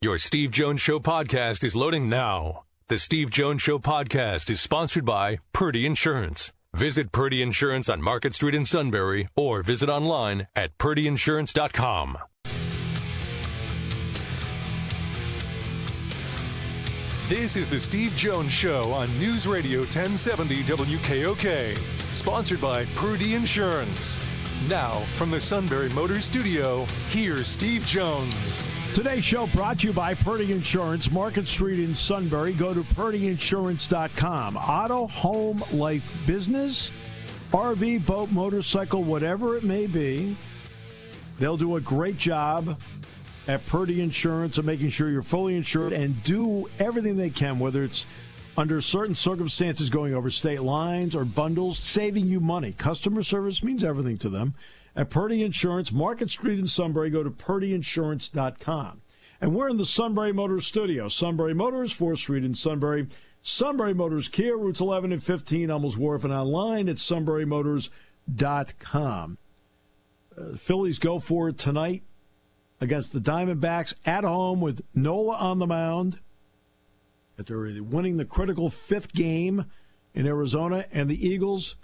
Your Steve Jones Show podcast is loading now. The Steve Jones Show podcast is sponsored by Purdy Insurance. Visit Purdy Insurance on Market Street in Sunbury or visit online at purdyinsurance.com. This is the Steve Jones Show on News Radio 1070 WKOK. Sponsored by Purdy Insurance. Now, from the Sunbury Motors Studio, here's Steve Jones. Today's show brought to you by Purdy Insurance, Market Street in Sunbury. Go to purdyinsurance.com. Auto, home, life, business, RV, boat, motorcycle, whatever it may be. They'll do a great job at Purdy Insurance of making sure you're fully insured and do everything they can, whether it's under certain circumstances going over state lines or bundles, saving you money. Customer service means everything to them. At Purdy Insurance, Market Street in Sunbury, go to purdyinsurance.com. And we're in the Sunbury Motors studio. Sunbury Motors, 4th Street in Sunbury. Sunbury Motors Kia, routes 11 and 15, Elmels Wharf, and online at sunburymotors.com. Phillies go for it tonight against the Diamondbacks at home with Nola on the mound. They're winning the critical 5th game in Arizona, and the Eagles,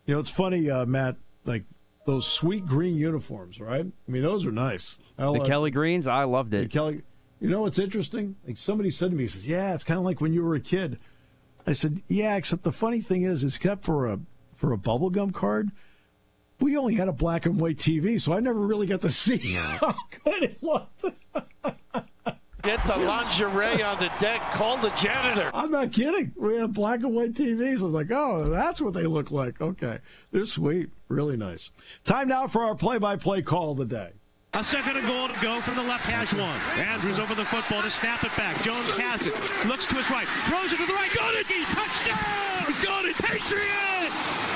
you know, it's funny, Matt, like those sweet green uniforms, right? I mean, those are nice. The Kelly Greens, I loved it. You know what's interesting? Like somebody said to me, he says, yeah, it's kind of like when you were a kid. I said, yeah, except the funny thing is, except for a bubblegum card, we only had a black and white TV, so I never really got to see how good it looked. Get the lingerie on the deck. Call the janitor. I'm not kidding. We had black and white TVs. I was like, oh, that's what they look like. Okay. They're sweet. Really nice. Time now for our play-by-play call of the day. A second and goal to go from the left hash one. Andrews over the football to snap it back. Jones has it. Looks to his right. Throws it to the right. Got it! Touchdown! He's got it! Patriots!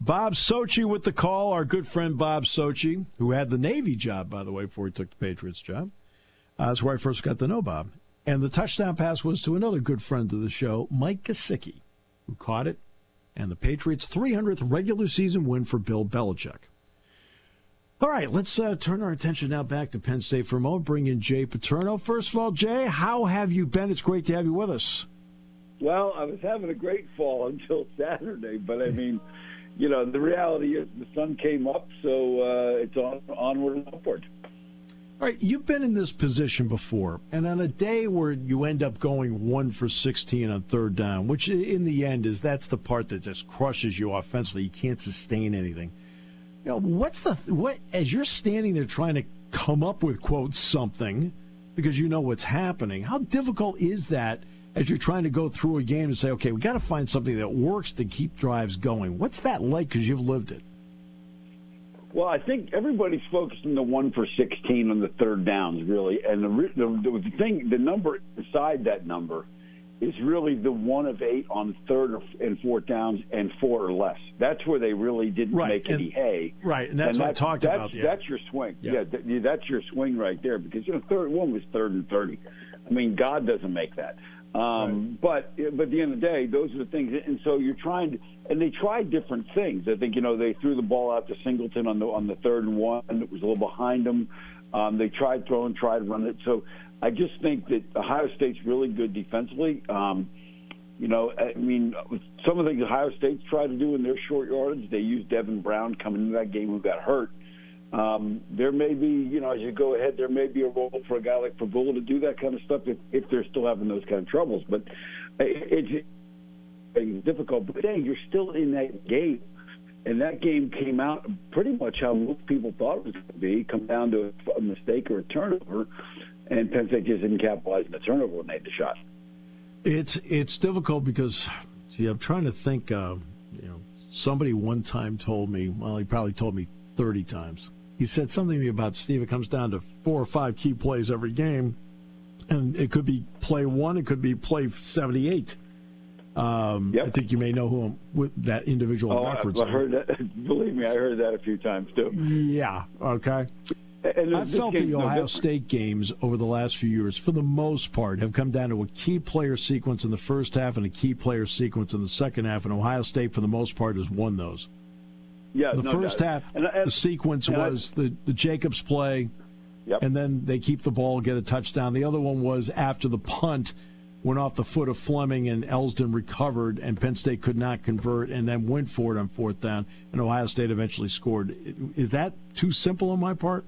Bob Sochi with the call. Our good friend Bob Sochi, who had the Navy job, by the way, before he took the Patriots job. That's where I first got to know Bob. And the touchdown pass was to another good friend of the show, Mike Gesicki, who caught it. And the Patriots' 300th regular season win for Bill Belichick. All right, let's turn our attention now back to Penn State for a moment. Bring in Jay Paterno. First of all, Jay, how have you been? It's great to have you with us. Well, I was having a great fall until Saturday, but I mean, you know, the reality is the sun came up, so it's onward and upward. All right, you've been in this position before, and on a day where you end up going 1 for 16 on third down, which in the end that's the part that just crushes you offensively. You can't sustain anything. You know, what as you're standing there trying to come up with, quote, something, because you know what's happening, how difficult is that as you're trying to go through a game and say, okay, we got to find something that works to keep drives going? What's that like, because you've lived it? Well, I think everybody's focused on the 1 for 16 on the third downs, really. And the number inside that number is really the 1 of 8 on third and fourth downs and 4 or less. That's where they really didn't make any hay. Right, and that's what I talked about. Yeah. That's your swing. Yeah, that's your swing right there, because, you know, third one was 3rd and 30. I mean, God doesn't make that. Right. But at the end of the day, those are the things. And so you're trying to, and they tried different things. I think, you know, they threw the ball out to Singleton on the 3rd and 1. It was a little behind them. They tried throwing, tried running it. So I just think that Ohio State's really good defensively. You know, I mean, some of the things Ohio State's tried to do in their short yardage, they used Devin Brown coming into that game who got hurt. There may be, you know, as you go ahead, there may be a role for a guy like Pagula to do that kind of stuff if they're still having those kind of troubles. But it's difficult. But dang, you're still in that game. And that game came out pretty much how most people thought it was going to be, come down to a mistake or a turnover, and Penn State just didn't capitalize on the turnover when they had the shot. It's difficult because, see, I'm trying to think, you know, somebody one time told me, well, he probably told me 30 times. He said something to me about, Steve, it comes down to 4 or 5 key plays every game, and it could be play 1, it could be play 78. Yep. I think you may know who with that individual reference. I heard that. Believe me, I heard that a few times too. Yeah. Okay. I felt the Ohio State games over the last few years, for the most part, have come down to a key player sequence in the first half and a key player sequence in the second half, and Ohio State, for the most part, has won those. Yeah, the first half, the sequence was the Jacobs play, Yep. And then they keep the ball, get a touchdown. The other one was after the punt went off the foot of Fleming and Elsdon recovered, and Penn State could not convert and then went for it on fourth down, and Ohio State eventually scored. Is that too simple on my part?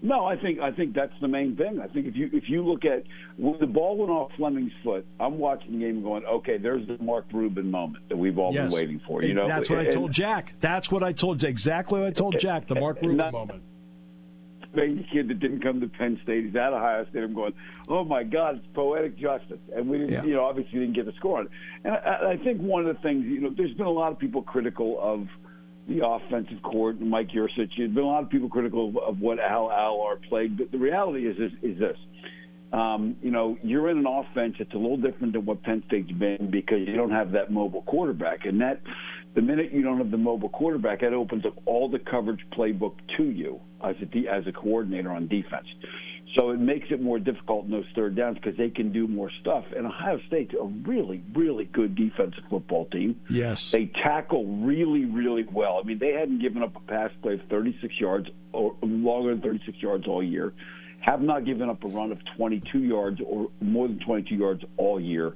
No, I think that's the main thing. I think if you look at when the ball went off Fleming's foot, I'm watching the game and going, okay, there's the Mark Rubin moment that we've all been waiting for. You know, that's what I told Jack. That's what I told exactly what I told Jack. The Mark Rubin moment. The kid that didn't come to Penn State, he's at Ohio State. I'm going, oh my God, it's poetic justice, and we didn't, obviously didn't get the score on it. And I think one of the things, there's been a lot of people critical of the offensive court and Mike Yursich. There's been a lot of people critical of how Al played. But the reality is this. You're in an offense that's a little different than what Penn State's been because you don't have that mobile quarterback. And that the minute you don't have the mobile quarterback, that opens up all the coverage playbook to you as a coordinator on defense. So it makes it more difficult in those third downs because they can do more stuff. And Ohio State's a really, really good defensive football team. Yes. They tackle really, really well. I mean, they hadn't given up a pass play of 36 yards or longer than 36 yards all year, have not given up a run of 22 yards or more than 22 yards all year.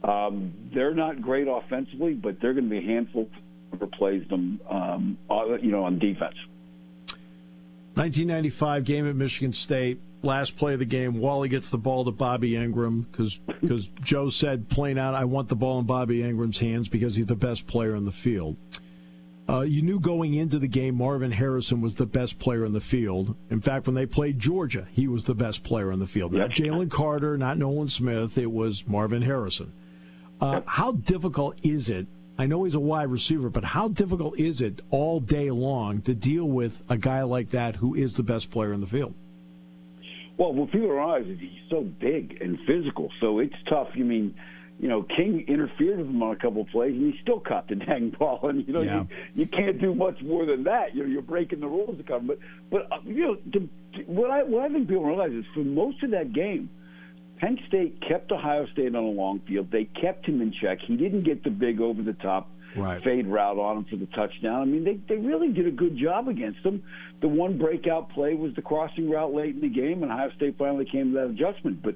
They're not great offensively, but they're going to be a handful to replace them, on defense. 1995 game at Michigan State. Last play of the game, Wally gets the ball to Bobby Ingram because Joe said plain out, I want the ball in Bobby Ingram's hands because he's the best player on the field. You knew going into the game Marvin Harrison was the best player on the field. In fact, when they played Georgia, he was the best player on the field. Not Jalen Carter, not Nolan Smith. It was Marvin Harrison. How difficult is it? I know he's a wide receiver, but how difficult is it all day long to deal with a guy like that who is the best player in the field? Well, what people realize is he's so big and physical, so it's tough. I mean, King interfered with him on a couple of plays, and he still caught the dang ball. And you can't do much more than that. You're breaking the rules to come. But what I think people realize is for most of that game, Penn State kept Ohio State on a long field. They kept him in check. He didn't get the big over the top fade route on him for the touchdown. I mean, they really did a good job against them. The one breakout play was the crossing route late in the game, and Ohio State finally came to that adjustment. But,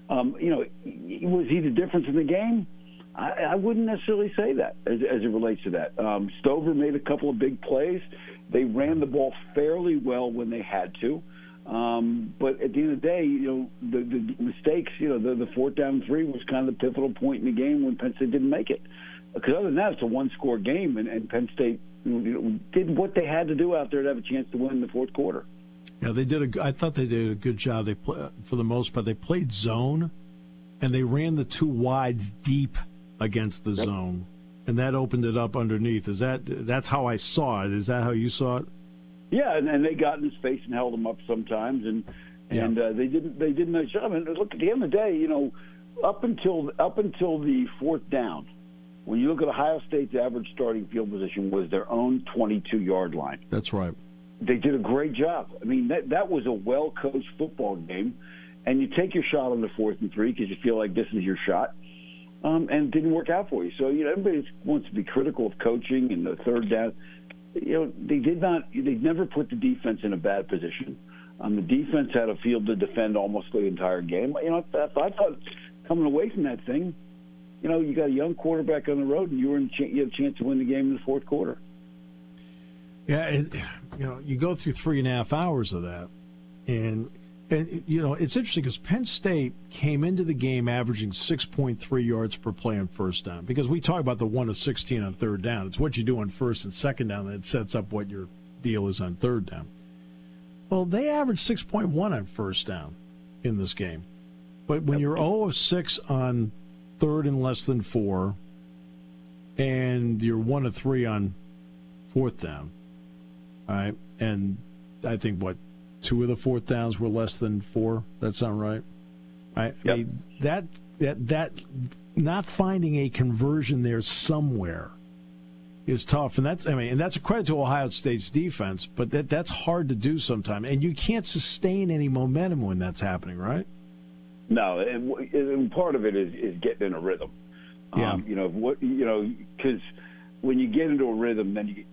was he the difference in the game? I wouldn't necessarily say that as it relates to that. Stover made a couple of big plays. They ran the ball fairly well when they had to. But at the end of the day, the mistakes, the fourth down and 3 was kind of the pivotal point in the game when Penn State didn't make it. Because other than that, it's a one-score game, and Penn State did what they had to do out there to have a chance to win in the fourth quarter. Yeah, they did. I thought they did a good job. They for the most part, they played zone, and they ran the two wides deep against the zone, and that opened it up underneath. That's how I saw it? Is that how you saw it? Yeah, and they got in his face and held him up sometimes, and they did a nice job. And look, at the end of the day, up until the fourth down, when you look at Ohio State's average starting field position was their own 22-yard line. That's right. They did a great job. I mean, that was a well-coached football game, and you take your shot on the 4th and 3 because you feel like this is your shot, and it didn't work out for you. So everybody wants to be critical of coaching and the third down. They never put the defense in a bad position. The defense had a field to defend almost the entire game. I thought coming away from that thing, you got a young quarterback on the road, and you had a chance to win the game in the fourth quarter. Yeah, you go through 3.5 hours of that, and it's interesting because Penn State came into the game averaging 6.3 yards per play on first down. Because we talk about the 1 of 16 on third down. It's what you do on first and second down that sets up what your deal is on third down. Well, they averaged 6.1 on first down in this game. But when you're 0 of 6 on third and less than 4, and you're 1 of 3 on fourth down, all right, and I think, 2 of the fourth downs were less than 4? That sound right? I mean, that not finding a conversion there somewhere is tough, and that's a credit to Ohio State's defense, but that's hard to do sometimes, and you can't sustain any momentum when that's happening, right? No, and part of it is getting in a rhythm. Yeah. Because when you get into a rhythm, then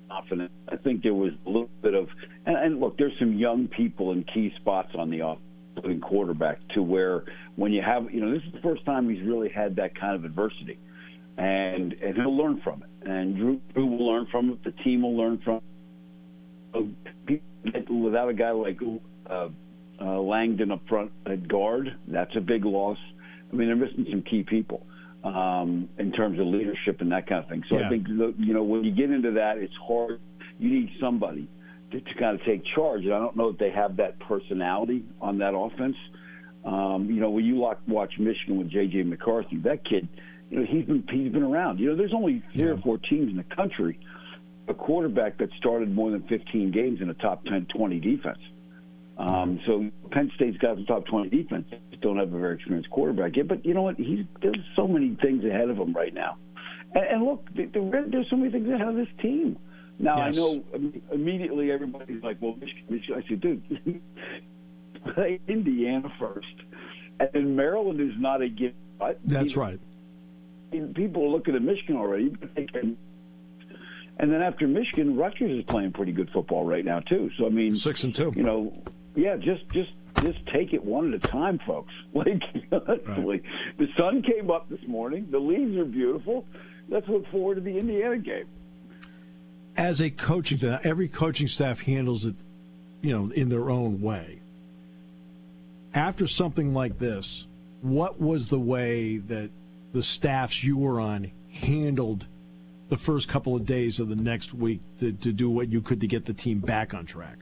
confident. I think there was a little bit of, and look, there's some young people in key spots on the offense, including quarterback, to where when you have, this is the first time he's really had that kind of adversity, and he'll learn from it. And Drew will learn from it. The team will learn from it. Without a guy like Langdon up front at guard, that's a big loss. I mean, they're missing some key people in terms of leadership and that kind of thing. So I think, when you get into that, it's hard. You need somebody to kind of take charge. And I don't know if they have that personality on that offense. When you watch Michigan with J.J. McCarthy, that kid, he's been around. There's only 3 or 4 teams in the country, a quarterback that started more than 15 games in a top 10, 20 defense. So Penn State's got the top 20 defense. They don't have a very experienced quarterback yet. But you know what? There's so many things ahead of him right now. And look, there's so many things ahead of this team. Now, I know immediately everybody's like, well, Michigan. I said, dude, play Indiana first. And then Maryland is not a given. That's right. People are looking at Michigan already. And then after Michigan, Rutgers is playing pretty good football right now, too. So, I mean, 6-2. Just take it one at a time, folks. Like, honestly, the sun came up this morning. The leaves are beautiful. Let's look forward to the Indiana game. As a coaching staff, every coaching staff handles it, in their own way. After something like this, what was the way that the staffs you were on handled the first couple of days of the next week to do what you could to get the team back on track?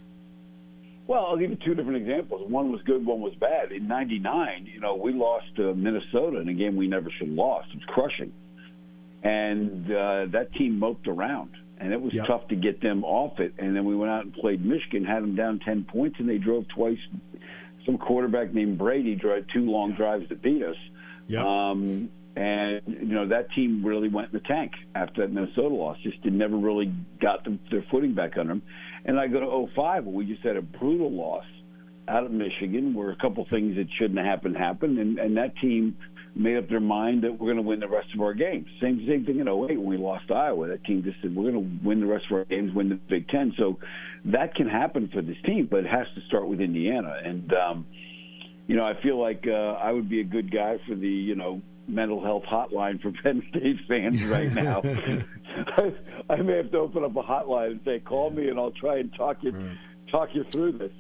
Well, I'll give you 2 different examples. One was good, one was bad. In '99, we lost to Minnesota in a game we never should have lost. It was crushing. And that team moped around, and it was tough to get them off it. And then we went out and played Michigan, had them down 10 points, and they drove twice. Some quarterback named Brady drove 2 long drives to beat us. Yep. And, that team really went in the tank after that Minnesota loss. Just never really got their footing back under them. And I go to 2005, where we just had a brutal loss out of Michigan, where a couple things that shouldn't have happened. And that team made up their mind that we're going to win the rest of our games. Same thing in 2008 when we lost Iowa. That team just said, we're going to win the rest of our games, win the Big Ten. So that can happen for this team, but it has to start with Indiana. And, I feel like I would be a good guy for the, mental health hotline for Penn State fans right now. I may have to open up a hotline and say, call me and I'll try and talk you through this.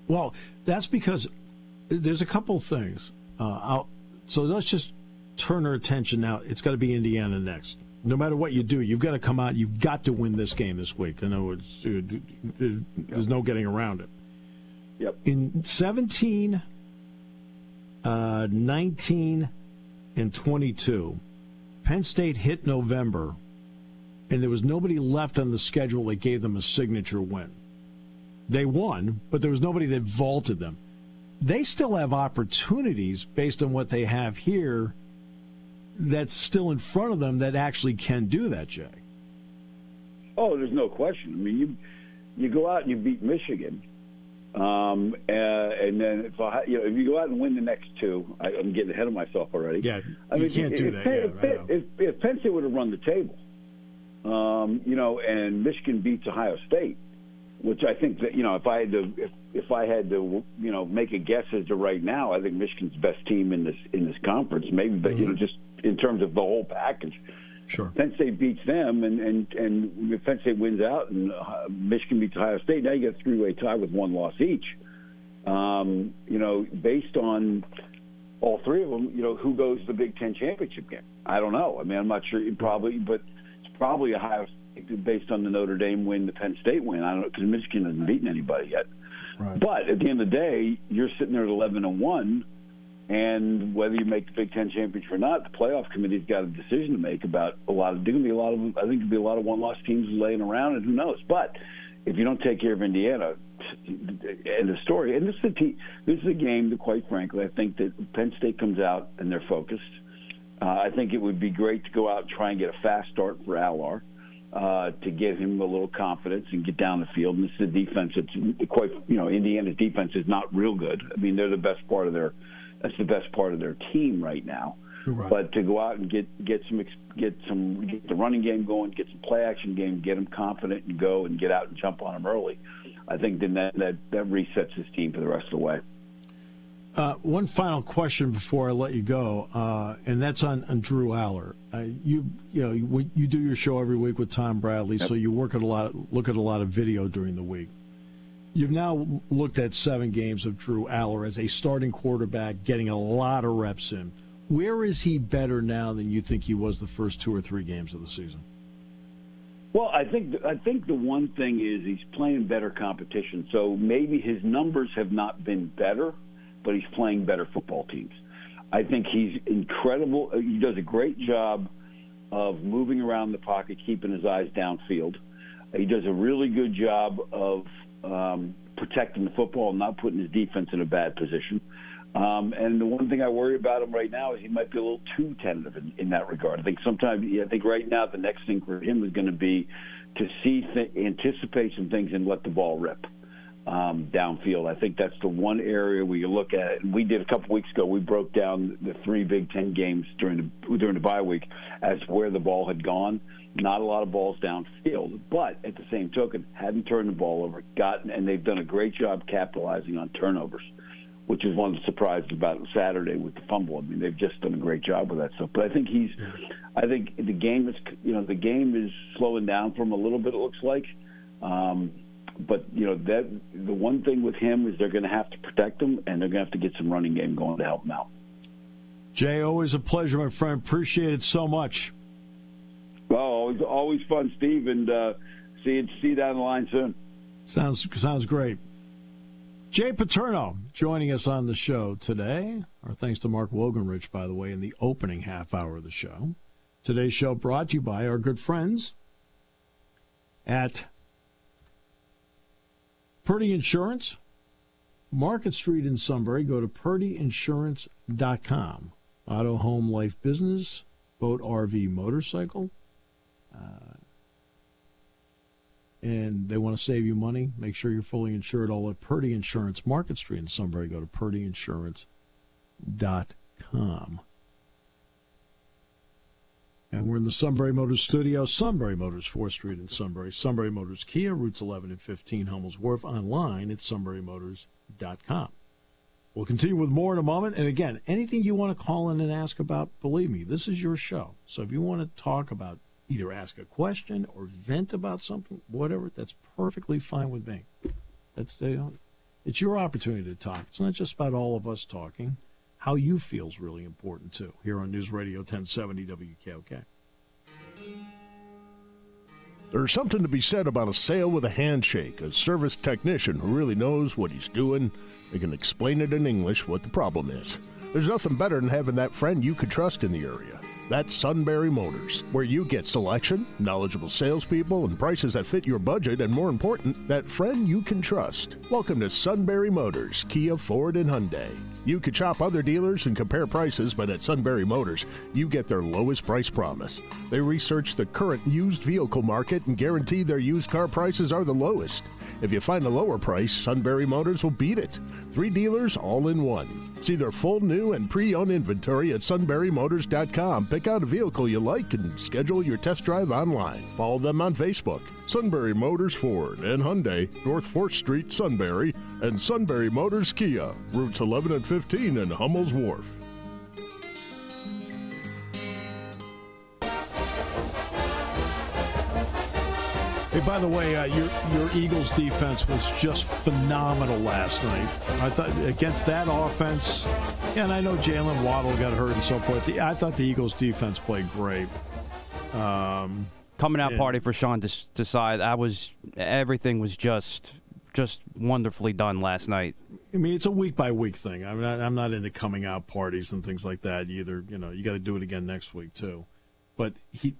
Well, that's because there's a couple things. So let's just turn our attention now. It's got to be Indiana next. No matter what you do, you've got to come out. You've got to win this game this week. I know there's no getting around it. Yep. In 17, 19, and 22, Penn State hit November, and there was nobody left on the schedule that gave them a signature win. They won, but there was nobody that vaulted them. They still have opportunities based on what they have here that's still in front of them that actually can do that, Jay. Oh, there's no question. I mean, you go out and you beat Michigan, and then if you go out and win the next 2, I'm getting ahead of myself already. Yeah, you can't do that. If Penn State would have run the table, and Michigan beats Ohio State, which I think that if I had to make a guess as to right now, I think Michigan's the best team in this conference. Maybe, but just in terms of the whole package. Sure. Penn State beats them, and if Penn State wins out and Michigan beats Ohio State, now you get a 3-way tie with 1 loss each. Based on all 3 of them, who goes to the Big Ten championship game? I don't know. I mean, I'm not sure. But it's probably Ohio State based on the Notre Dame win, the Penn State win. I don't know, because Michigan hasn't beaten anybody yet. Right. But at the end of the day, you're sitting there at 11-1. And whether you make the Big Ten championship or not, the playoff committee's got a decision to make about I think there'll be a lot of one-loss teams laying around, and who knows. But if you don't take care of Indiana, end of story. And this is a game that, quite frankly, I think that Penn State comes out and they're focused. I think it would be great to go out and try and get a fast start for Allard to give him a little confidence and get down the field. And this is a defense that's Indiana's defense is not real good. I mean, they're the best part of their. That's the best part of their team right now. Right. But to go out and get the running game going, get some play action game, get him confident and go and get out and jump on him early, I think then that resets his team for the rest of the way. One final question before I let you go, and that's on Drew Aller. You do your show every week with Tom Bradley, Yep. so you look at a lot of video during the week. You've now looked at 7 games of Drew Aller as a starting quarterback, getting a lot of reps in. Where is he better now than you think he was the first 2 or 3 games of the season? Well, I think the one thing is he's playing better competition. So maybe his numbers have not been better, but he's playing better football teams. I think he's incredible. He does a great job of moving around the pocket, keeping his eyes downfield. He does a really good job of protecting the football and not putting his defense in a bad position. And the one thing I worry about him right now is he might be a little too tentative in that regard. I think right now the next thing for him is going to be to anticipate some things and let the ball rip downfield. I think that's the one area where you look at it. And we did a couple weeks ago. We broke down the 3 Big Ten games during the bye week as to where the ball had gone. Not a lot of balls downfield, but at the same token, hadn't turned the ball over, and they've done a great job capitalizing on turnovers, which is one of the surprises about Saturday with the fumble. I mean, they've just done a great job with that stuff. But I think the game is slowing down for him a little bit. It looks like, but that the one thing with him is they're going to have to protect him, and they're going to have to get some running game going to help him out. Jay, always a pleasure, my friend. Appreciate it so much. Well, always fun, Steve, and see you down the line soon. Sounds great. Jay Paterno joining us on the show today. Our thanks to Mark Wogenrich, by the way, in the opening half hour of the show. Today's show brought to you by our good friends at Purdy Insurance, Market Street in Sunbury. Go to purdyinsurance.com. Auto, home, life, business, boat, RV, motorcycle. And they want to save you money. Make sure you're fully insured. All at Purdy Insurance, Market Street in Sunbury. Go to purdyinsurance.com. And we're in the Sunbury Motors studio. Sunbury Motors, 4th Street in Sunbury. Sunbury Motors Kia, routes 11 and 15, Hummels Wharf. Online at sunburymotors.com. We'll continue with more in a moment. And again, anything you want to call in and ask about, believe me, this is your show. So if you want to talk about, either ask a question or vent about something, whatever, that's perfectly fine with me. It's your opportunity to talk. It's not just about all of us talking. How you feel is really important, too, here on News Radio 1070 WKOK. There's something to be said about a sale with a handshake, a service technician who really knows what he's doing. They can explain it in English what the problem is. There's nothing better than having that friend you could trust in the area. That's Sunbury Motors, where you get selection, knowledgeable salespeople, and prices that fit your budget, and more important, that friend you can trust. Welcome to Sunbury Motors, Kia, Ford, and Hyundai. You could shop other dealers and compare prices, but at Sunbury Motors, you get their lowest price promise. They research the current used vehicle market and guarantee their used car prices are the lowest. If you find a lower price, Sunbury Motors will beat it. 3 dealers all in one. See their full new and pre-owned inventory at sunburymotors.com. Pick out a vehicle you like and schedule your test drive online. Follow them on Facebook. Sunbury Motors Ford and Hyundai, North 4th Street, Sunbury, and Sunbury Motors Kia, routes 11 and 15 in Hummels Wharf. Hey, by the way, your Eagles defense was just phenomenal last night. I thought against that offense, and I know Jalen Waddle got hurt and so forth. I thought the Eagles defense played great. Coming out party for Sean Desai. Everything was just wonderfully done last night. I mean, it's a week-by-week thing. I mean, I'm not into coming out parties and things like that either. You know, you got to do it again next week, too. But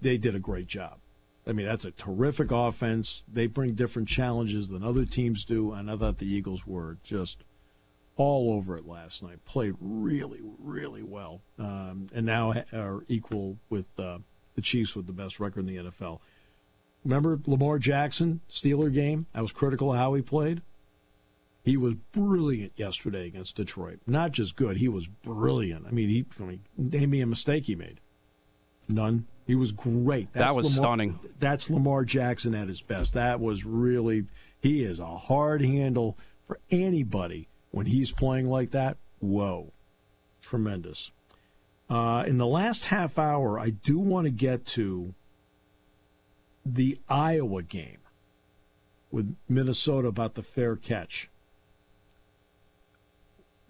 they did a great job. I mean, that's a terrific offense. They bring different challenges than other teams do, and I thought the Eagles were just all over it last night. Played really, really well, and now are equal with the Chiefs with the best record in the NFL. Remember Lamar Jackson, Steeler game? I was critical of how he played. He was brilliant yesterday against Detroit. Not just good, he was brilliant. I mean, name me a mistake he made. None. He was great. That was stunning. That's Lamar Jackson at his best. That was really, he is a hard handle for anybody when he's playing like that. Whoa. Tremendous. In the last half hour, I do want to get to the Iowa game with Minnesota about the fair catch.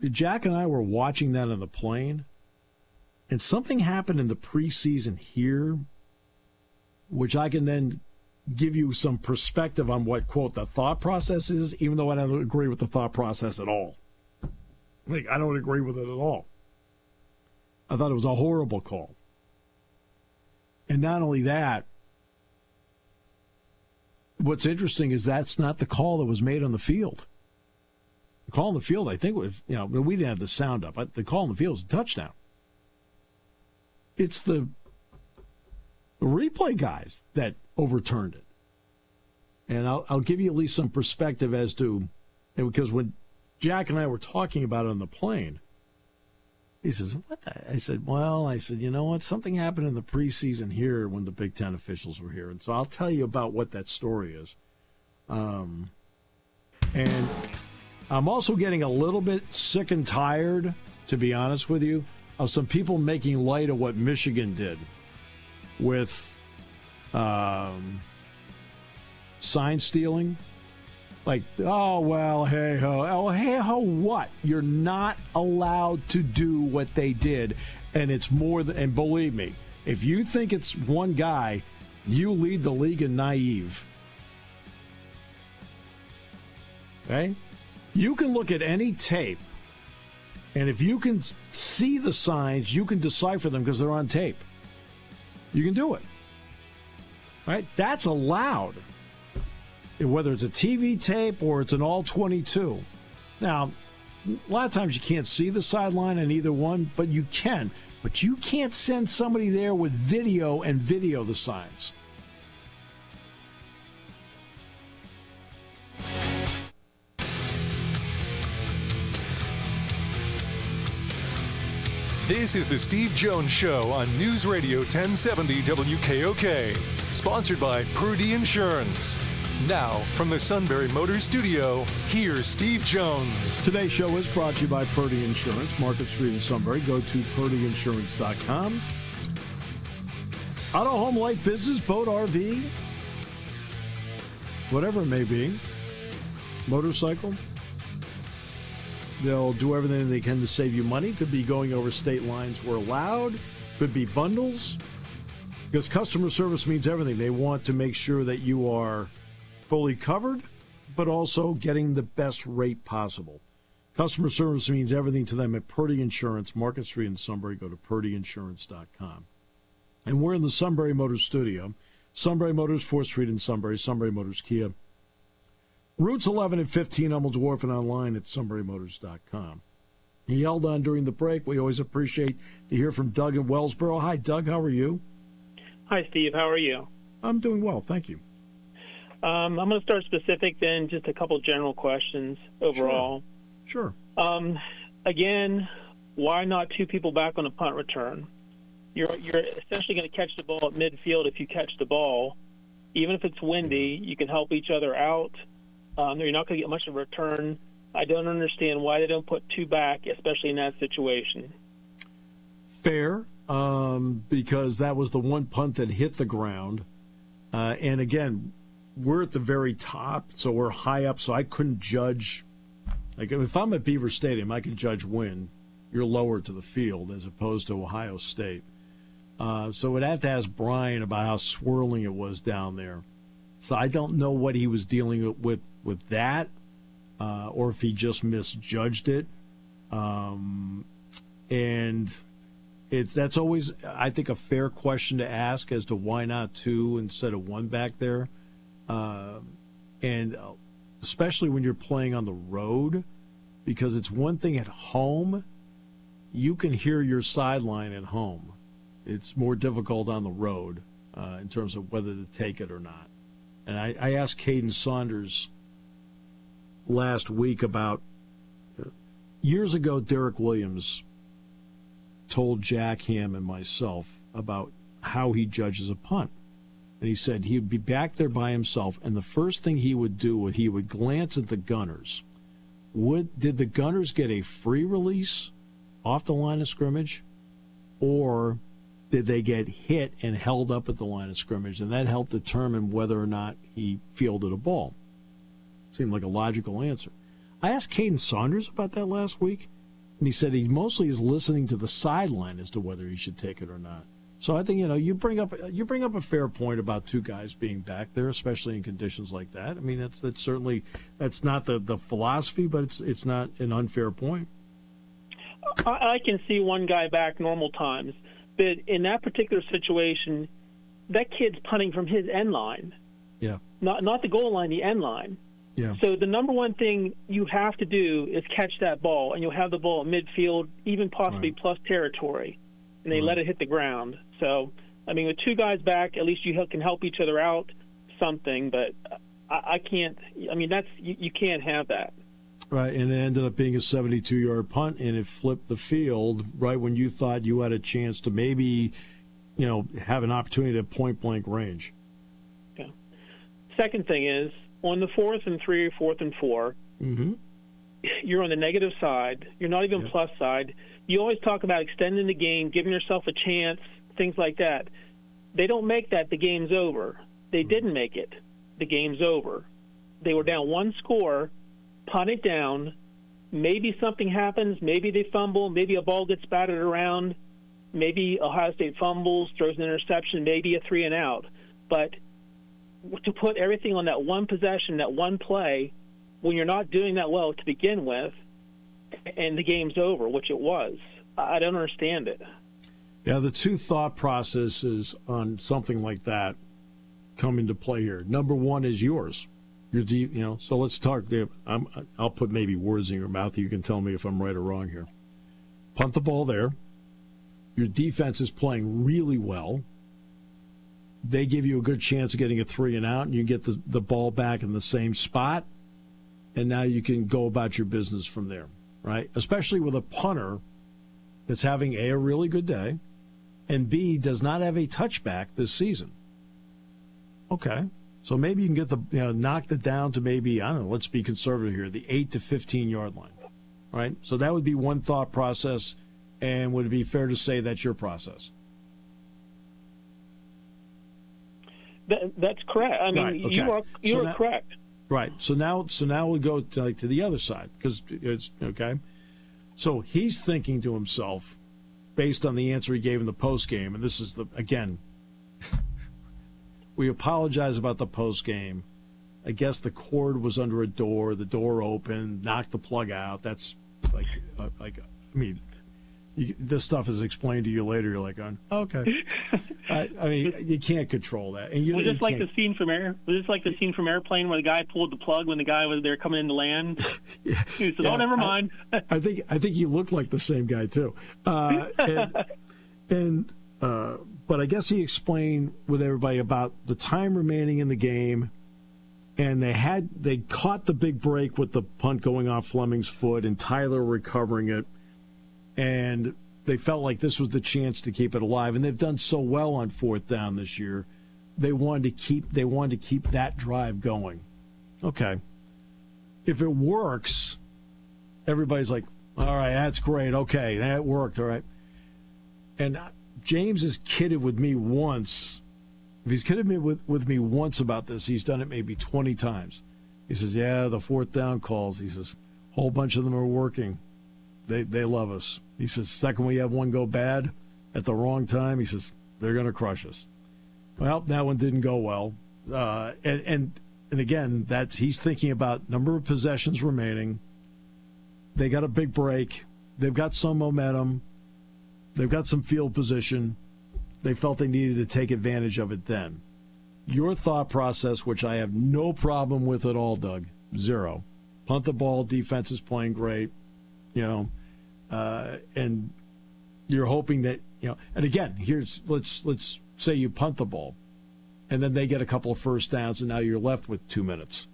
Jack and I were watching that on the plane, and something happened in the preseason here, which I can then give you some perspective on what, quote, the thought process is, even though I don't agree with the thought process at all. Like, I don't agree with it at all. I thought it was a horrible call. And not only that, what's interesting is that's not the call that was made on the field. The call on the field, I think, was, we didn't have the sound up. The call on the field was a touchdown. It's the replay guys that overturned it. And I'll give you at least some perspective as to, because when Jack and I were talking about it on the plane, he says, what the? I said, you know what? Something happened in the preseason here when the Big Ten officials were here. And so I'll tell you about what that story is. And I'm also getting a little bit sick and tired, to be honest with you, of some people making light of what Michigan did with sign stealing. Like, oh, well, hey-ho. Oh, hey-ho what? You're not allowed to do what they did. And it's more than, and believe me, if you think it's one guy, you lead the league in naive. Okay? You can look at any tape, and if you can see the signs, you can decipher them because they're on tape. You can do it. Right? That's allowed. Whether it's a TV tape or it's an all-22. Now, a lot of times you can't see the sideline on either one, but you can. But you can't send somebody there with video and video the signs. This is the Steve Jones Show on News Radio 1070 WKOK. Sponsored by Purdy Insurance. Now, from the Sunbury Motors Studio, here's Steve Jones. Today's show is brought to you by Purdy Insurance, Market Street in Sunbury. Go to purdyinsurance.com. Auto, home, life, business, boat, RV, whatever it may be, motorcycle. They'll do everything they can to save you money. Could be going over state lines where allowed. Could be bundles. Because customer service means everything. They want to make sure that you are fully covered, but also getting the best rate possible. Customer service means everything to them at Purdy Insurance, Market Street in Sunbury. Go to purdyinsurance.com. And we're in the Sunbury Motors studio. Sunbury Motors, 4th Street in Sunbury. Sunbury Motors Kia. Routes 11 and 15, Hummels Wharf, and online at sunburymotors.com. He held on during the break. We always appreciate to hear from Doug in Wellsboro. Hi, Doug. How are you? Hi, Steve. How are you? I'm doing well. Thank you. I'm going to start specific, then just a couple general questions overall. Sure. Again, why not two people back on a punt return? You're essentially going to catch the ball at midfield if you catch the ball. Even if it's windy, you can help each other out. You're not going to get much of a return. I don't understand why they don't put two back, especially in that situation. Fair, because that was the one punt that hit the ground. And again, we're at the very top, so we're high up, so I couldn't judge. Like, if I'm at Beaver Stadium, I can judge when you're lower to the field as opposed to Ohio State. So we'd have to ask Brian about how swirling it was down there. So I don't know what he was dealing with that, or if he just misjudged it. And that's always, I think, a fair question to ask as to why not two instead of one back there. And especially when you're playing on the road, because it's one thing at home, you can hear your sideline at home. It's more difficult on the road in terms of whether to take it or not. And I asked Caden Saunders last week about years ago. Derek Williams told Jack Ham and myself about how he judges a punt. And he said he'd be back there by himself, and the first thing he would do he would glance at the gunners. Did the gunners get a free release off the line of scrimmage, or did they get hit and held up at the line of scrimmage? And that helped determine whether or not he fielded a ball. Seemed like a logical answer. I asked Caden Saunders about that last week, and he said he mostly is listening to the sideline as to whether he should take it or not. So I think, you bring up a fair point about two guys being back there, especially in conditions like that. I mean, that's certainly not the philosophy, but it's not an unfair point. I can see one guy back normal times, but in that particular situation, that kid's punting from his end line. Yeah. Not the goal line, the end line. Yeah. So the number one thing you have to do is catch that ball, and you'll have the ball at midfield, even possibly plus territory, and they let it hit the ground. So, I mean, with two guys back, at least you can help each other out something, but I can't – I mean, you can't have that. Right, and it ended up being a 72-yard punt, and it flipped the field right when you thought you had a chance to maybe, have an opportunity at point-blank range. Yeah. Second thing is, on the 4th and 3 or 4th and 4, you're on the negative side. You're not even plus side. You always talk about extending the game, giving yourself a chance, things like that. They don't make that the game's over. They didn't make it. The game's over. They were down one score, punt it down. Maybe something happens. Maybe they fumble. Maybe a ball gets batted around. Maybe Ohio State fumbles, throws an interception, maybe a 3-and-out. But to put everything on that one possession, that one play, when you're not doing that well to begin with, and the game's over, which it was, I don't understand it. Yeah, the two thought processes on something like that come into play here. Number one is yours. So let's talk. I'll put maybe words in your mouth. You can tell me if I'm right or wrong here. Punt the ball there. Your defense is playing really well. They give you a good chance of getting a 3-and-out, and you get the ball back in the same spot, and now you can go about your business from there, right? Especially with a punter that's having a really good day, and B, does not have a touchback this season. Okay, so maybe you can get knocked it down to maybe, I don't know, let's be conservative here, the 8 to 15-yard line, right? So that would be one thought process, and would it be fair to say that's your process? That's correct. I mean, right, okay. you are correct. Right. So now we'll go to the other side, because it's okay. So he's thinking to himself, based on the answer he gave in the post game, and this is again, we apologize about the post game. I guess the cord was under a door. The door opened, knocked the plug out. That's this stuff is explained to you later. You're like, okay. I mean, you can't control that. And was this like the scene from Airplane where the guy pulled the plug when the guy was there coming in to land? Yeah, he said, "Oh, never mind." I think he looked like the same guy too. But I guess he explained with everybody about the time remaining in the game, and they caught the big break with the punt going off Fleming's foot and Tyler recovering it. And they felt like this was the chance to keep it alive, and they've done so well on 4th down this year. They wanted to keep that drive going. Okay, if it works, everybody's like, "All right, that's great. Okay, that worked. All right." And James has kidded with me once. If he's kidded me with me once about this, he's done it maybe 20 times. He says, "Yeah, the 4th down calls." He says, "A whole bunch of them are working. They love us." He says, "Second we have one go bad at the wrong time," he says, "they're going to crush us." Well, that one didn't go well. And again, he's thinking about number of possessions remaining. They got a big break. They've got some momentum. They've got some field position. They felt they needed to take advantage of it then. Your thought process, which I have no problem with at all, Doug, 0. Punt the ball, defense is playing great. And you're hoping that, and again, let's say you punt the ball, and then they get a couple of first downs, and now you're left with 2 minutes.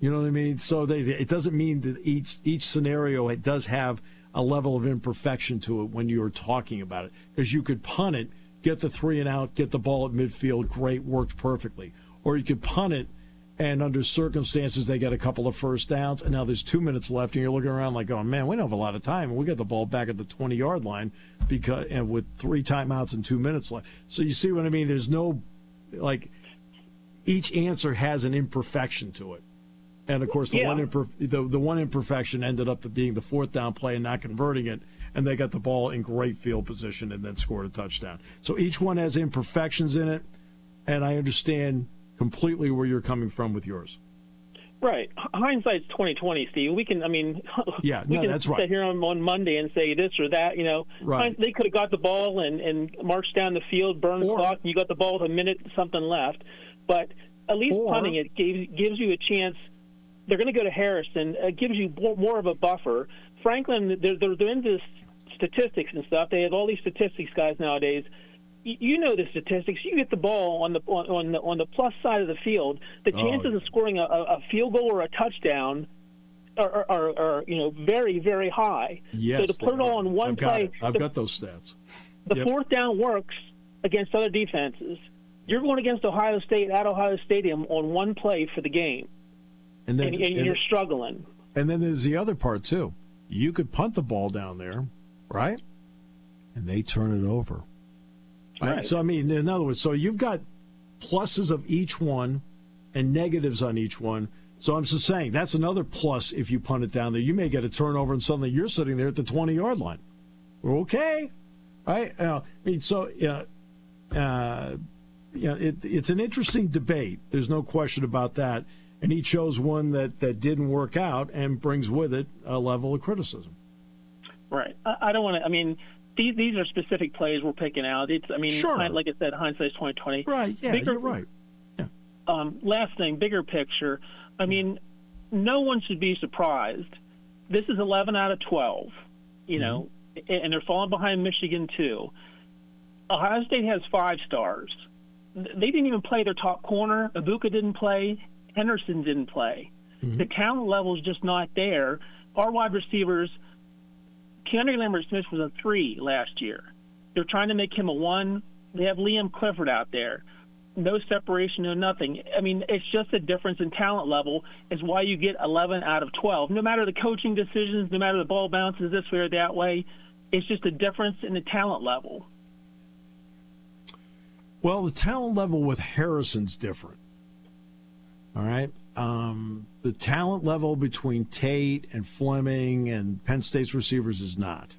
You know what I mean? So it doesn't mean that each scenario it does have a level of imperfection to it when you're talking about it. Because you could punt it, get the 3 and out, get the ball at midfield, great, worked perfectly. Or you could punt it, and under circumstances they get a couple of first downs, and now there's 2 minutes left, and you're looking around like, oh, man, we don't have a lot of time. And we got the ball back at the 20-yard line and with 3 timeouts and 2 minutes left. So you see what I mean? There's no, each answer has an imperfection to it. And, of course, the one imperfection ended up being the 4th down play and not converting it, and they got the ball in great field position and then scored a touchdown. So each one has imperfections in it, and I understand completely where you're coming from with yours. Right. Hindsight's 20/20, Steve. We can that's right. Sit here on Monday and say this or that. Right. They could have got the ball and marched down the field, burned the clock, and you got the ball with a minute something left. But at least punting it gives you a chance. They're going to go to Harrison. It gives you more of a buffer. Franklin, they're into statistics and stuff. They have all these statistics guys nowadays. You know the statistics. You get the ball on the plus side of the field. The chances of scoring a field goal or a touchdown are very, very high. Yes, so to put it all on one play, I've got those stats. The 4th down works against other defenses. You're going against Ohio State at Ohio Stadium on one play for the game, and you're struggling. And then there's the other part too. You could punt the ball down there, right? And they turn it over. Right. So, I mean, in other words, so you've got pluses of each one and negatives on each one. So I'm just saying that's another plus if you punt it down there. You may get a turnover and suddenly you're sitting there at the 20-yard line. Okay. Right? It's an interesting debate. There's no question about that. And he chose one that didn't work out and brings with it a level of criticism. Right. I don't want to, these are specific plays we're picking out. Sure. Like I said, hindsight's 20/20. Right. Yeah, you're right. Yeah. Last thing, bigger picture. No one should be surprised. This is 11 out of 12. And they're falling behind Michigan too. Ohio State has 5 stars. They didn't even play their top corner. Ibuka didn't play. Henderson didn't play. Mm-hmm. The talent level is just not there. Our wide receivers. Keandre Lambert-Smith was a 3 last year. They're trying to make him a 1. They have Liam Clifford out there. No separation, no nothing. It's just a difference in talent level is why you get 11 out of 12. No matter the coaching decisions, no matter the ball bounces this way or that way, it's just a difference in the talent level. Well, the talent level with Harrison's different. All right? The talent level between Tate and Fleming and Penn State's receivers is not.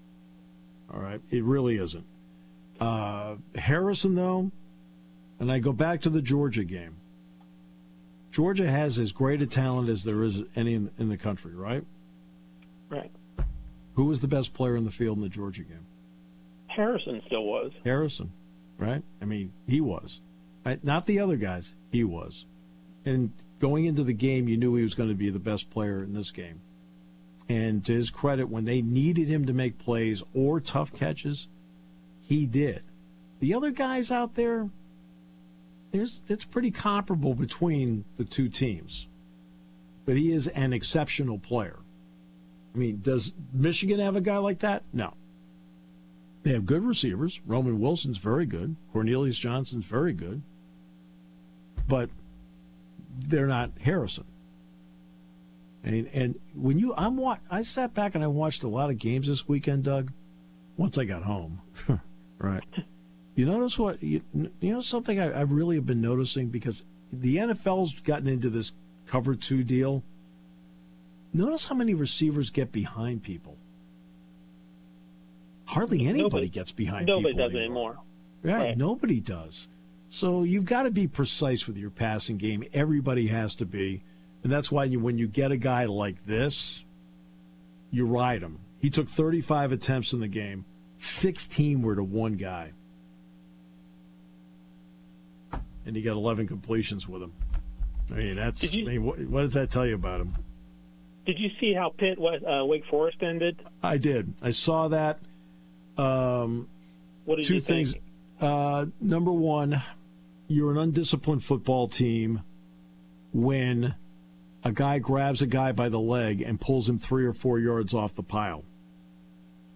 All right? It really isn't. Harrison, though, and I go back to the Georgia game. Georgia has as great a talent as there is any in the country, right? Right. Who was the best player in the field in the Georgia game? Harrison still was. Harrison, right? He was. Right? Not the other guys. He was. And going into the game, you knew he was going to be the best player in this game. And to his credit, when they needed him to make plays or tough catches, he did. The other guys out there, it's pretty comparable between the two teams. But he is an exceptional player. Does Michigan have a guy like that? No. They have good receivers. Roman Wilson's very good. Cornelius Johnson's very good. But they're not Harrison. And when I sat back and I watched a lot of games this weekend, Doug, once I got home. Right. You notice what you know something I really have been noticing, because the NFL's gotten into this cover 2 deal. Notice how many receivers get behind people. Hardly anybody gets behind people. Nobody does anymore. Right. Nobody does. So you've got to be precise with your passing game. Everybody has to be. And that's why when you get a guy like this, you ride him. He took 35 attempts in the game. 16 were to one guy. And he got 11 completions with him. What does that tell you about him? Did you see how Pitt Wake Forest ended? I did. I saw that. What did you think? 2 things. Number one, you're an undisciplined football team when a guy grabs a guy by the leg and pulls him 3 or 4 yards off the pile.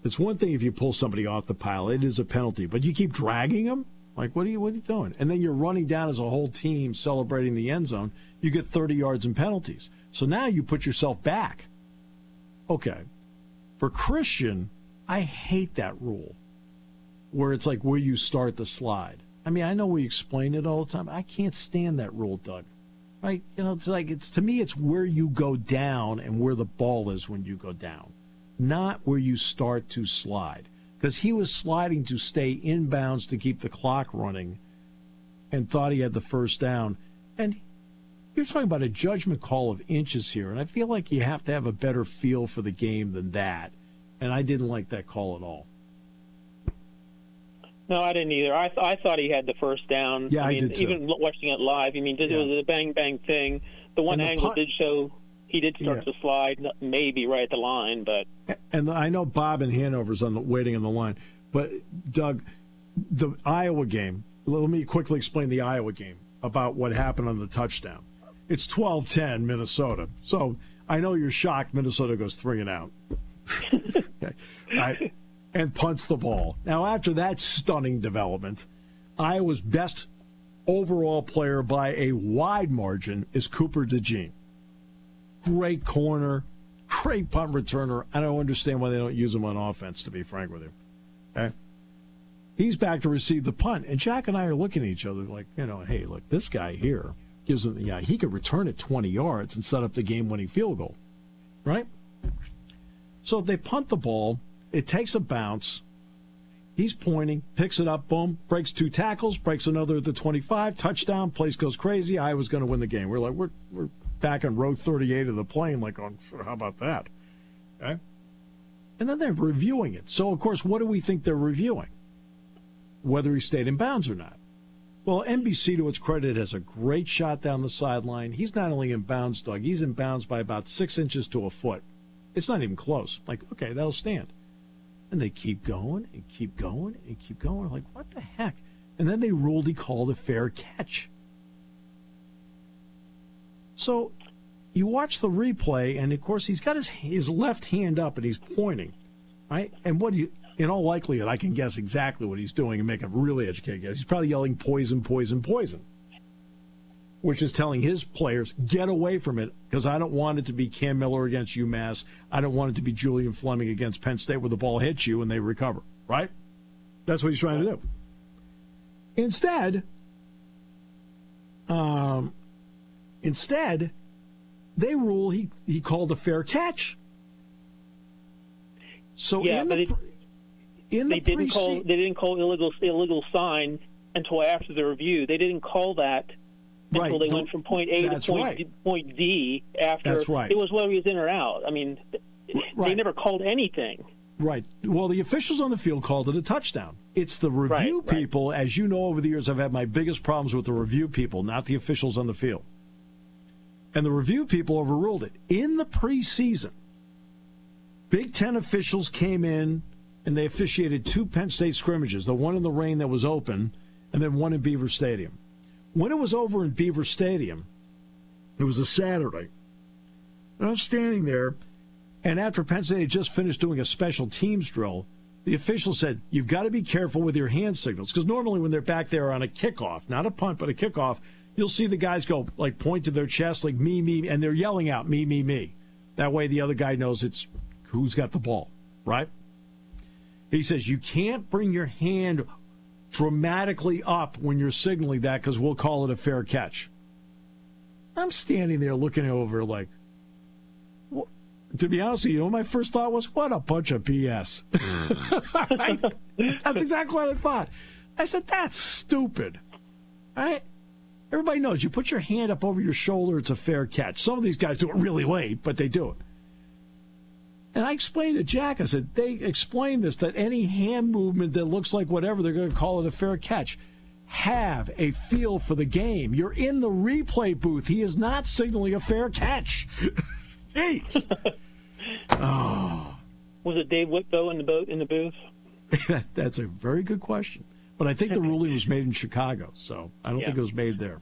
It's one thing if you pull somebody off the pile, it is a penalty, but you keep dragging them? Like, what are you doing? And then you're running down as a whole team celebrating the end zone. You get 30 yards in penalties. So now you put yourself back. Okay. For Christian, I hate that rule where it's like where you start the slide. I mean, I know we explain it all the time. I can't stand that rule, Doug. Right? You know, to me, it's where you go down and where the ball is when you go down, not where you start to slide. Because he was sliding to stay inbounds to keep the clock running and thought he had the first down. And you're talking about a judgment call of inches here, and I feel like you have to have a better feel for the game than that. And I didn't like that call at all. No, I didn't either. I thought he had the first down. Yeah, I did too. Even watching it live, it was a bang thing. The one angle did show he did start to slide, maybe right at the line, but. And I know Bob in Hanover's waiting on the line, but Doug, the Iowa game. Let me quickly explain the Iowa game about what happened on the touchdown. It's 12-10 Minnesota, so I know you're shocked. Minnesota goes 3 and out, okay, right, and punts the ball. Now after that stunning development, Iowa's best overall player by a wide margin is Cooper DeJean. Great corner, great punt returner. I don't understand why they don't use him on offense, to be frank with you. Okay? He's back to receive the punt, and Jack and I are looking at each other like, hey, look, this guy here gives him, he could return it 20 yards and set up the game-winning field goal, right? So they punt the ball. It takes a bounce. He's pointing, picks it up, boom, breaks 2 tackles, breaks another at the 25, touchdown, place goes crazy. Iowa's going to win the game. We're like, we're back on row 38 of the plane, like, how about that? Okay? And then they're reviewing it. So, of course, what do we think they're reviewing? Whether he stayed in bounds or not. Well, NBC, to its credit, has a great shot down the sideline. He's not only in bounds, Doug, he's in bounds by about 6 inches to a foot. It's not even close. Like, okay, that'll stand. And they keep going and keep going and keep going. Like, what the heck? And then they ruled he called a fair catch. So you watch the replay, and, of course, he's got his left hand up, and he's pointing, right? And in all likelihood, I can guess exactly what he's doing and make a really educated guess. He's probably yelling poison, poison, poison, which is telling his players, get away from it, because I don't want it to be Cam Miller against UMass. I don't want it to be Julian Fleming against Penn State where the ball hits you and they recover, right? That's what he's trying to do. Instead, they rule he called a fair catch. So yeah, they didn't call illegal sign until after the review. They didn't call that until they went from point A to point D after. That's right. It was whether he was in or out. I mean, they never called anything. Right. Well, the officials on the field called it a touchdown. It's the review people. As you know, over the years, I've had my biggest problems with the review people, not the officials on the field. And the review people overruled it. In the preseason, Big Ten officials came in and they officiated 2 Penn State scrimmages, the one in the rain that was open and then one in Beaver Stadium. When it was over in Beaver Stadium, it was a Saturday. And I'm standing there, and after Penn State had just finished doing a special teams drill, the official said, you've got to be careful with your hand signals. Because normally when they're back there on a kickoff, not a punt, but a kickoff, you'll see the guys go, like, point to their chest, like, me, me, and they're yelling out, me, me, me. That way the other guy knows it's who's got the ball, right? He says, you can't bring your hand dramatically up when you're signaling that because we'll call it a fair catch. I'm standing there looking over like, to be honest with you, my first thought was, what a bunch of BS. That's exactly what I thought. I said, that's stupid. All right? Everybody knows you put your hand up over your shoulder, it's a fair catch. Some of these guys do it really late, but they do it. And I explained to Jack, I said, they explained this, that any hand movement that looks like whatever, they're going to call it a fair catch. Have a feel for the game. You're in the replay booth. He is not signaling a fair catch. Jeez. Oh. Was it Dave Whitbo in the booth? That's a very good question. But I think the ruling was made in Chicago, so I don't think it was made there.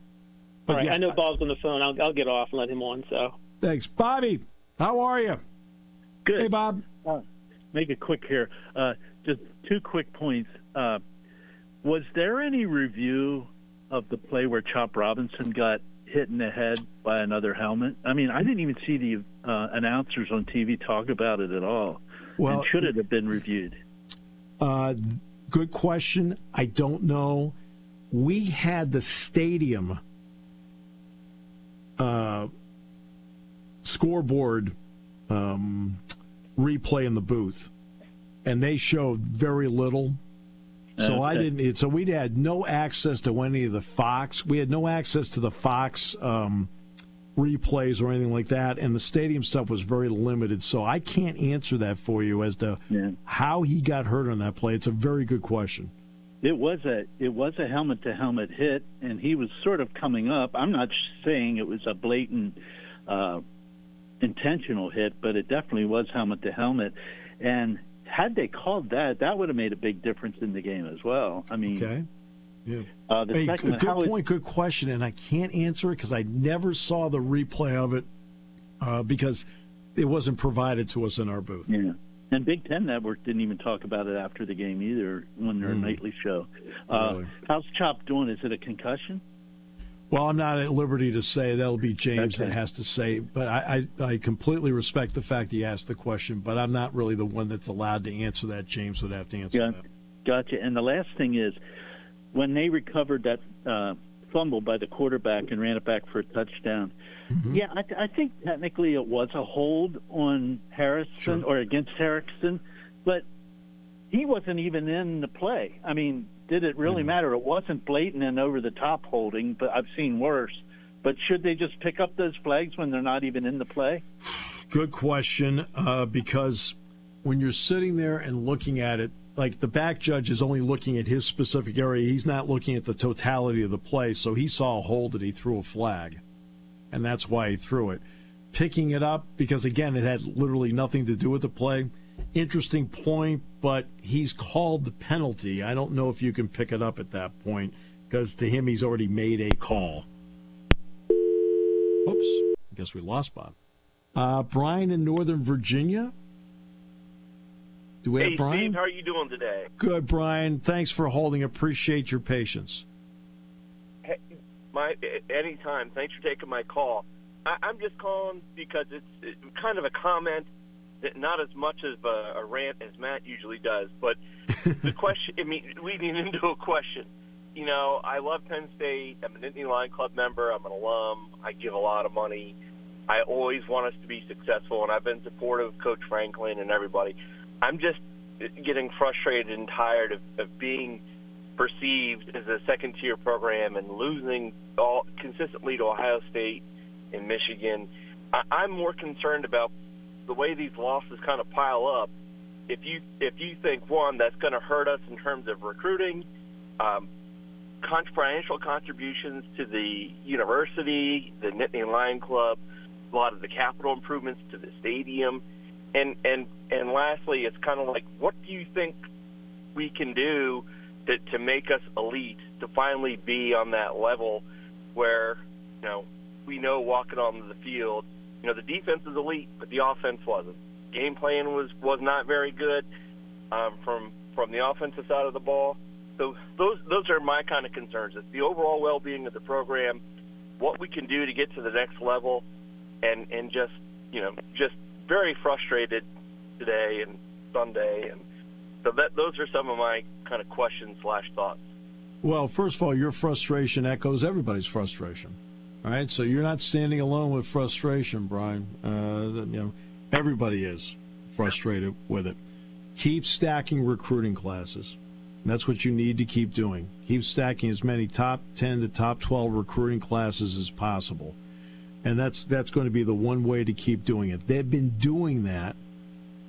But all right, I know Bob's on the phone. I'll get off and let him on. So Thanks. Bobby, how are you? Good. Hey, Bob. Make it quick here. Just 2 quick points. Was there any review of the play where Chop Robinson got hit in the head by another helmet? I mean, I didn't even see the announcers on TV talk about it at all. Well, and should it have been reviewed? Good question. I don't know. We had the stadium scoreboard replay in the booth, and they showed very little. So I didn't. So we had no access to any of the Fox. We had no access to the Fox replays or anything like that, and the stadium stuff was very limited. So I can't answer that for you as to how he got hurt on that play. It's a very good question. It was a helmet-to-helmet hit, and he was sort of coming up. I'm not saying it was a blatant intentional hit, but it definitely was helmet-to-helmet. And had they called that, that would have made a big difference in the game as well. I mean, okay. Yeah. Good point, good question, and I can't answer it because I never saw the replay of it because it wasn't provided to us in our booth. Yeah. And Big Ten Network didn't even talk about it after the game either when their nightly show. Really? How's Chop doing? Is it a concussion? Well, I'm not at liberty to say. That'll be James that has to say. But I completely respect the fact he asked the question, but I'm not really the one that's allowed to answer that. James would have to answer that. Gotcha. And the last thing is, when they recovered that fumble by the quarterback and ran it back for a touchdown, I think technically it was a hold on Harrison or against Harrison, but he wasn't even in the play. I mean, did it really matter? It wasn't blatant and over-the-top holding, but I've seen worse. But should they just pick up those flags when they're not even in the play? Good question, because when you're sitting there and looking at it, like the back judge is only looking at his specific area. He's not looking at the totality of the play, so he saw a hold that he threw a flag, and that's why he threw it. Picking it up, because, again, it had literally nothing to do with the play. Interesting point, but he's called the penalty. I don't know if you can pick it up at that point because to him he's already made a call. Oops, I guess we lost Bob. Brian in Northern Virginia. Do we have Brian? Steve, how are you doing today? Good, Brian. Thanks for holding. Appreciate your patience. Hey, anytime. Thanks for taking my call. I'm just calling because it's kind of a comment. Not as much as a rant as Matt usually does, but the question, leading into a question. You know, I love Penn State. I'm an Nittany Lion Club member. I'm an alum. I give a lot of money. I always want us to be successful, and I've been supportive of Coach Franklin and everybody. I'm just getting frustrated and tired of being perceived as a second-tier program and losing consistently to Ohio State and Michigan. I'm more concerned about the way these losses kind of pile up. If you think, one, that's going to hurt us in terms of recruiting, financial contributions to the university, the Nittany Lion Club, a lot of the capital improvements to the stadium, and lastly, it's kind of like, what do you think we can do to make us elite, to finally be on that level where, we know walking on the field, the defense is elite, but the offense wasn't. Game plan was not very good from the offensive side of the ball. So those are my kind of concerns. It's the overall well-being of the program, what we can do to get to the next level, and just very frustrated today and Sunday. And so those are some of my kind of questions/thoughts. Well, first of all, your frustration echoes everybody's frustration. All right, so you're not standing alone with frustration, Brian. Everybody is frustrated with it. Keep stacking recruiting classes. That's what you need to keep doing. Keep stacking as many top 10 to top 12 recruiting classes as possible. And that's going to be the one way to keep doing it. They've been doing that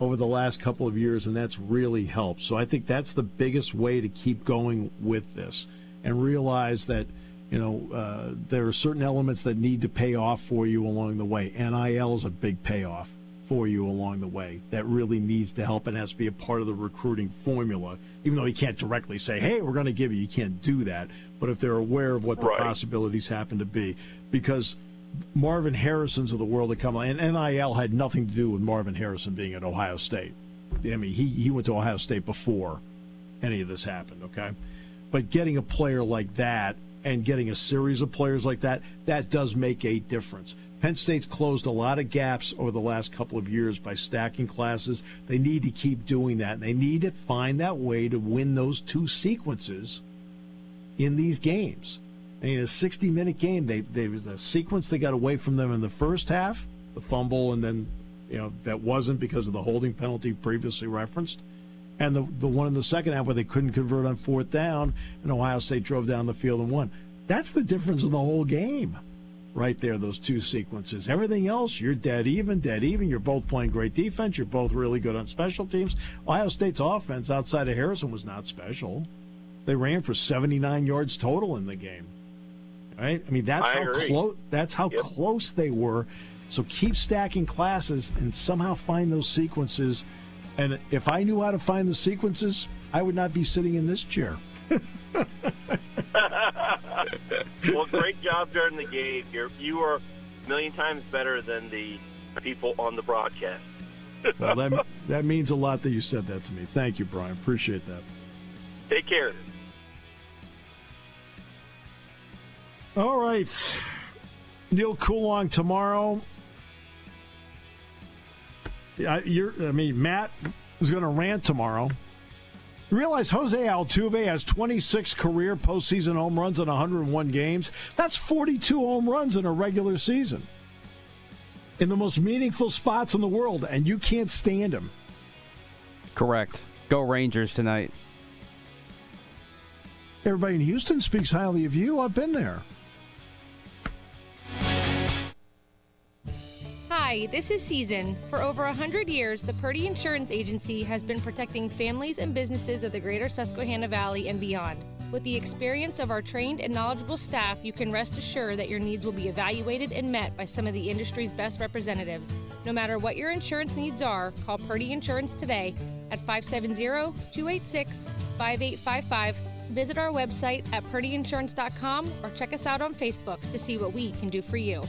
over the last couple of years, and that's really helped. So I think that's the biggest way to keep going with this, and realize that there are certain elements that need to pay off for you along the way. NIL is a big payoff for you along the way that really needs to help and has to be a part of the recruiting formula, even though you can't directly say, hey, we're going to give you can't do that. But if they're aware of what the possibilities happen to be, because Marvin Harrisons of the world that come on. And NIL had nothing to do with Marvin Harrison being at Ohio State. I mean, he went to Ohio State before any of this happened, okay? But getting a player like that and getting a series of players like that, that does make a difference. Penn State's closed a lot of gaps over the last couple of years by stacking classes. They need to keep doing that. And they need to find that way to win those two sequences in these games. I mean, a 60-minute game, there was a sequence they got away from them in the first half, the fumble, and then, that wasn't because of the holding penalty previously referenced. And the one in the second half where they couldn't convert on fourth down, and Ohio State drove down the field and won. That's the difference in the whole game right there, those two sequences. Everything else, you're dead even. You're both playing great defense. You're both really good on special teams. Ohio State's offense outside of Harrison was not special. They ran for 79 yards total in the game. Right? I mean, that's how close they were. So keep stacking classes and somehow find those sequences. And if I knew how to find the sequences, I would not be sitting in this chair. Well, great job during the game. You are a million times better than the people on the broadcast. Well, that means a lot that you said that to me. Thank you, Brian. Appreciate that. Take care. All right. Neil Coulong tomorrow. Matt is going to rant tomorrow. You realize Jose Altuve has 26 career postseason home runs in 101 games? That's 42 home runs in a regular season. In the most meaningful spots in the world, and you can't stand him. Correct. Go Rangers tonight. Everybody in Houston speaks highly of you. I've been there. Hi, this is Season. For over 100 years, the Purdy Insurance Agency has been protecting families and businesses of the greater Susquehanna Valley and beyond. With the experience of our trained and knowledgeable staff, you can rest assured that your needs will be evaluated and met by some of the industry's best representatives. No matter what your insurance needs are, call Purdy Insurance today at 570-286-5855. Visit our website at purdyinsurance.com or check us out on Facebook to see what we can do for you.